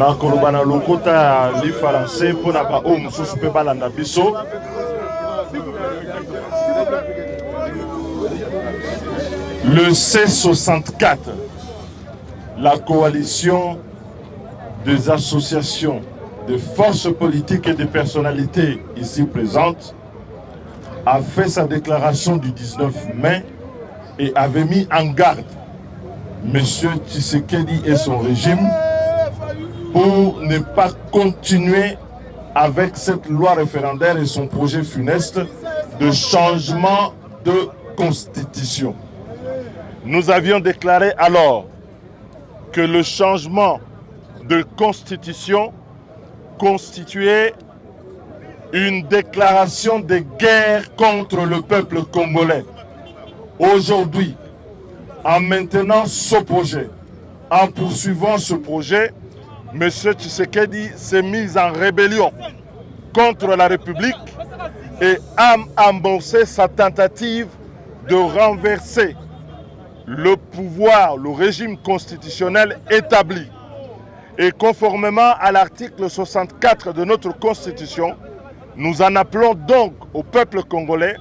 na koloba na lokota li français pour na ba o mususu pe balanda biso. Le C64, la coalition des associations, de forces politiques et de personnalités ici présentes, a fait sa déclaration du 19 mai et avait mis en garde M. Tshisekedi et son régime pour ne pas continuer avec cette loi référendaire et son projet funeste de changement de constitution. Nous avions déclaré alors que le changement de constitution constituait une déclaration de guerre contre le peuple congolais. Aujourd'hui, en maintenant ce projet, en poursuivant ce projet, M. Tshisekedi s'est mis en rébellion contre la République et a amorcé sa tentative de renverser le pouvoir, le régime constitutionnel établi. Et conformément à l'article 64 de notre Constitution, nous en appelons donc au peuple congolais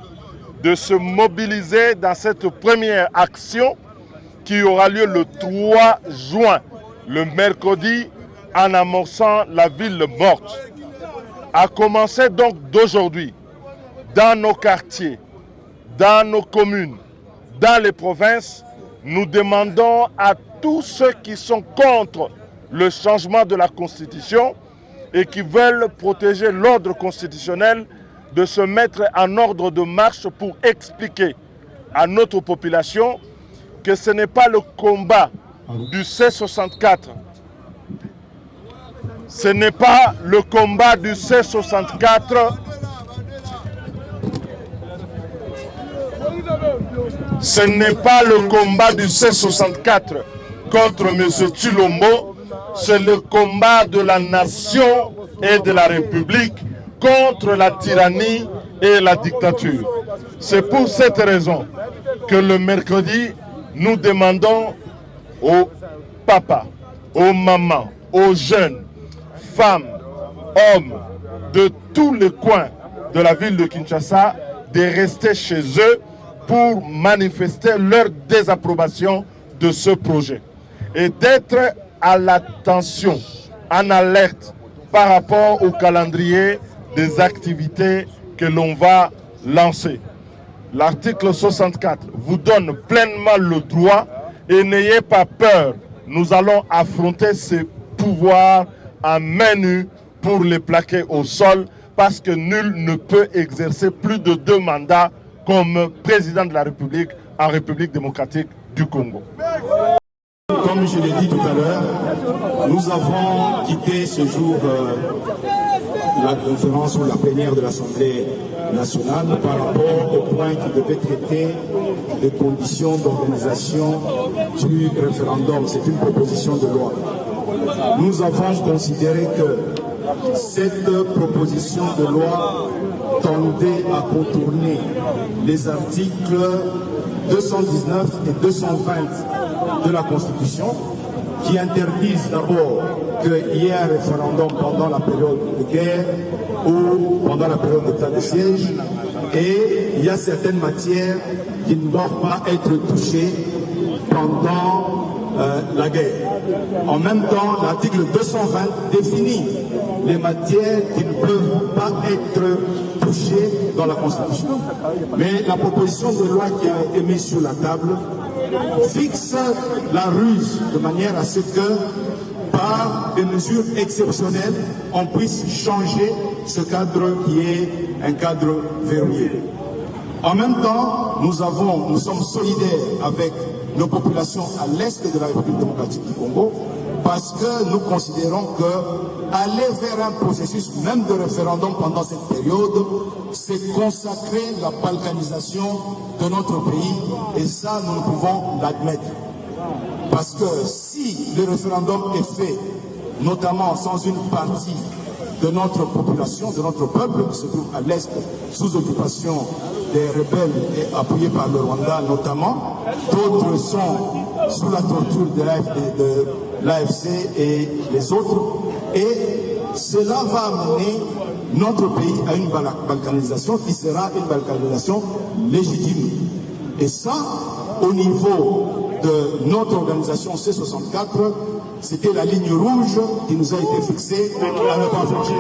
de se mobiliser dans cette première action qui aura lieu le 3 juin, le mercredi, en amorçant la ville morte. À commencer donc d'aujourd'hui, dans nos quartiers, dans nos communes, dans les provinces, nous demandons à tous ceux qui sont contre le changement de la Constitution et qui veulent protéger l'ordre constitutionnel de se mettre en ordre de marche pour expliquer à notre population que ce n'est pas le combat du C64. Ce n'est pas le combat du C64. Ce n'est pas le combat du C64 contre M. Tshilombo, c'est le combat de la nation et de la République contre la tyrannie et la dictature. C'est pour cette raison que le mercredi, nous demandons aux papas, aux mamans, aux jeunes, femmes, hommes de tous les coins de la ville de Kinshasa de rester chez eux pour manifester leur désapprobation de ce projet et d'être à l'attention, en alerte par rapport au calendrier des activités que l'on va lancer. L'article 64 vous donne pleinement le droit et n'ayez pas peur. Nous allons affronter ces pouvoirs à main nue pour les plaquer au sol parce que nul ne peut exercer plus de 2 mandats comme président de la République en République démocratique du Congo. Comme je l'ai dit tout à l'heure, nous avons quitté ce jour la conférence ou la plénière de l'Assemblée nationale par rapport au point qui devait traiter des conditions d'organisation du référendum. C'est une proposition de loi. Nous avons considéré que cette proposition de loi tendait à contourner les articles 219 et 220 de la Constitution qui interdisent d'abord qu'il y ait un référendum pendant la période de guerre ou pendant la période d'état de siège, et il y a certaines matières qui ne doivent pas être touchées pendant la guerre. En même temps, l'article 220 définit les matières qui ne peuvent pas être touchées dans la Constitution. Mais la proposition de loi qui a été mise sur la table fixe la ruse de manière à ce que, par des mesures exceptionnelles, on puisse changer ce cadre qui est un cadre verrouillé. En même temps, nous sommes solidaires avec nos populations à l'est de la République démocratique du Congo, parce que nous considérons que aller vers un processus même de référendum pendant cette période, c'est consacrer la balkanisation de notre pays, et ça nous ne pouvons l'admettre. Parce que si le référendum est fait, notamment sans une partie de notre population, de notre peuple qui se trouve à l'est sous occupation des rebelles et appuyés par le Rwanda notamment, d'autres sont sous la torture de l'AFC et les autres. Et cela va amener notre pays à une balkanisation qui sera une balkanisation légitime. Et ça, au niveau de notre organisation C64, c'était la ligne rouge qui nous a été fixée à ne pas franchir.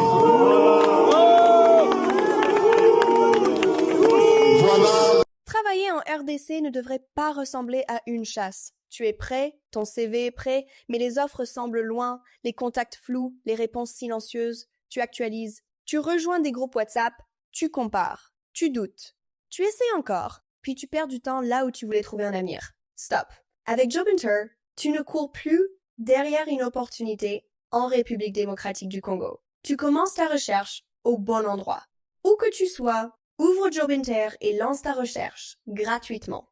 Voilà. Travailler en RDC ne devrait pas ressembler à une chasse. Tu es prêt, ton CV est prêt, mais les offres semblent loin, les contacts flous, les réponses silencieuses. Tu actualises, tu rejoins des groupes WhatsApp, tu compares, tu doutes. Tu essaies encore, puis tu perds du temps là où tu voulais trouver un avenir. Stop. Avec Jobinter, tu ne cours plus derrière une opportunité en République démocratique du Congo. Tu commences ta recherche au bon endroit. Où que tu sois, ouvre Jobinter et lance ta recherche gratuitement.